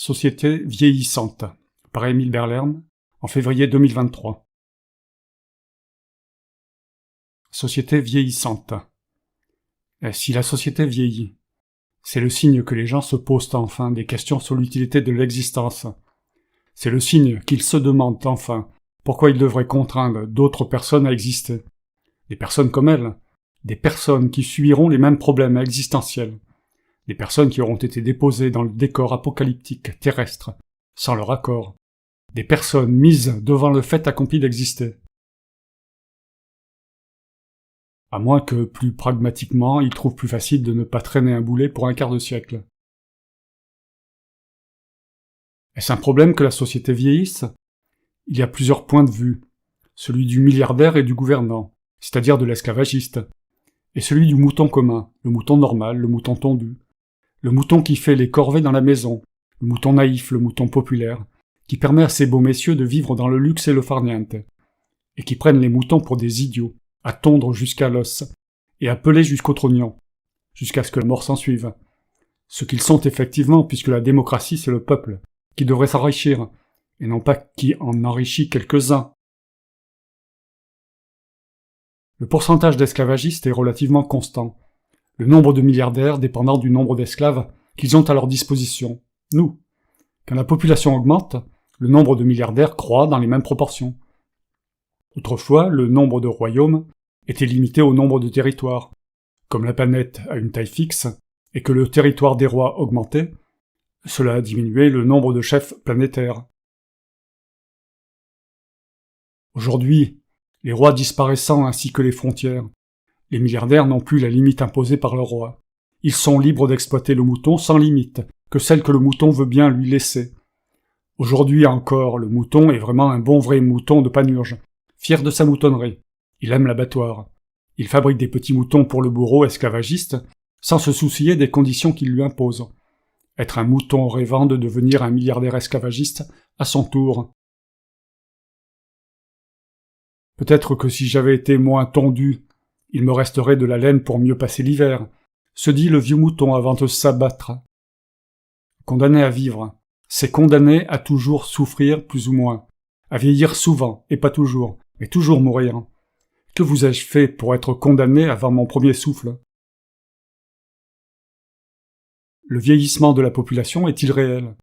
Société vieillissante, par Émile Berlern, en février 2023. Société vieillissante. Et si la société vieillit, c'est le signe que les gens se posent enfin des questions sur l'utilité de l'existence. C'est le signe qu'ils se demandent enfin pourquoi ils devraient contraindre d'autres personnes à exister. Des personnes comme elles, des personnes qui subiront les mêmes problèmes existentiels. Des personnes qui auront été déposées dans le décor apocalyptique terrestre, sans leur accord. Des personnes mises devant le fait accompli d'exister. À moins que, plus pragmatiquement, ils trouvent plus facile de ne pas traîner un boulet pour un quart de siècle. Est-ce un problème que la société vieillisse ? Il y a plusieurs points de vue. Celui du milliardaire et du gouvernant, c'est-à-dire de l'esclavagiste, et celui du mouton commun, le mouton normal, le mouton tondu. Le mouton qui fait les corvées dans la maison, le mouton naïf, le mouton populaire, qui permet à ces beaux messieurs de vivre dans le luxe et le farniente, et qui prennent les moutons pour des idiots, à tondre jusqu'à l'os, et à peler jusqu'au trognon, jusqu'à ce que la mort s'ensuive. Ce qu'ils sont effectivement, puisque la démocratie c'est le peuple, qui devrait s'enrichir, et non pas qui en enrichit quelques-uns. Le pourcentage d'esclavagistes est relativement constant. Le nombre de milliardaires dépendant du nombre d'esclaves qu'ils ont à leur disposition, nous. Quand la population augmente, le nombre de milliardaires croît dans les mêmes proportions. Autrefois, le nombre de royaumes était limité au nombre de territoires. Comme la planète a une taille fixe, et que le territoire des rois augmentait, cela a diminué le nombre de chefs planétaires. Aujourd'hui, les rois disparaissant ainsi que les frontières, les milliardaires n'ont plus la limite imposée par le roi. Ils sont libres d'exploiter le mouton sans limite, que celle que le mouton veut bien lui laisser. Aujourd'hui encore, le mouton est vraiment un bon vrai mouton de Panurge, fier de sa moutonnerie. Il aime l'abattoir. Il fabrique des petits moutons pour le bourreau esclavagiste, sans se soucier des conditions qu'il lui impose. Être un mouton rêvant de devenir un milliardaire esclavagiste à son tour. Peut-être que si j'avais été moins tondu, il me resterait de la laine pour mieux passer l'hiver, se dit le vieux mouton avant de s'abattre. Condamné à vivre, c'est condamné à toujours souffrir plus ou moins, à vieillir souvent, et pas toujours, mais toujours mourir. Que vous ai-je fait pour être condamné avant mon premier souffle ? Le vieillissement de la population est-il réel ?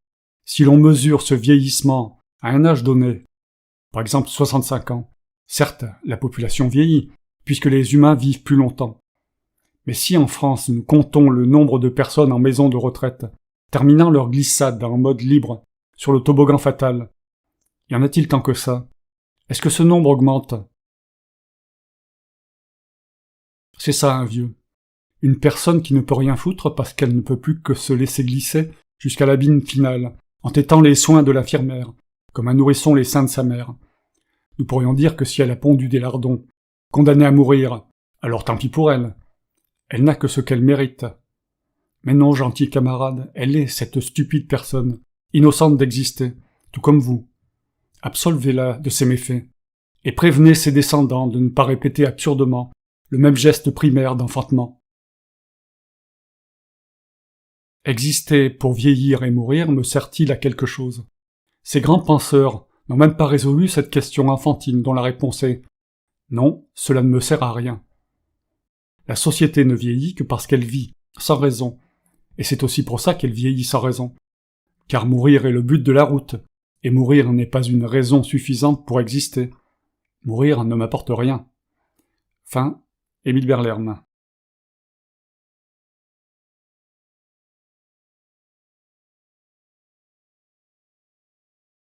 Si l'on mesure ce vieillissement à un âge donné, par exemple 65 ans, certes, la population vieillit, puisque les humains vivent plus longtemps. Mais si en France nous comptons le nombre de personnes en maison de retraite, terminant leur glissade en mode libre, sur le toboggan fatal, y en a-t-il tant que ça ? Est-ce que ce nombre augmente ? C'est ça un vieux. Une personne qui ne peut rien foutre parce qu'elle ne peut plus que se laisser glisser jusqu'à l'abîme finale, en tétant les soins de l'infirmière, comme un nourrisson les seins de sa mère. Nous pourrions dire que si elle a pondu des lardons, condamnée à mourir, alors tant pis pour elle. Elle n'a que ce qu'elle mérite. Mais non, gentil camarade, elle est cette stupide personne, innocente d'exister, tout comme vous. Absolvez-la de ses méfaits, et prévenez ses descendants de ne pas répéter absurdement le même geste primaire d'enfantement. Exister pour vieillir et mourir me sert-il à quelque chose ? Ces grands penseurs n'ont même pas résolu cette question enfantine dont la réponse est « Non, cela ne me sert à rien ». La société ne vieillit que parce qu'elle vit, sans raison, et c'est aussi pour ça qu'elle vieillit sans raison. Car mourir est le but de la route, et mourir n'est pas une raison suffisante pour exister. Mourir ne m'apporte rien. Fin, Émile Berlern.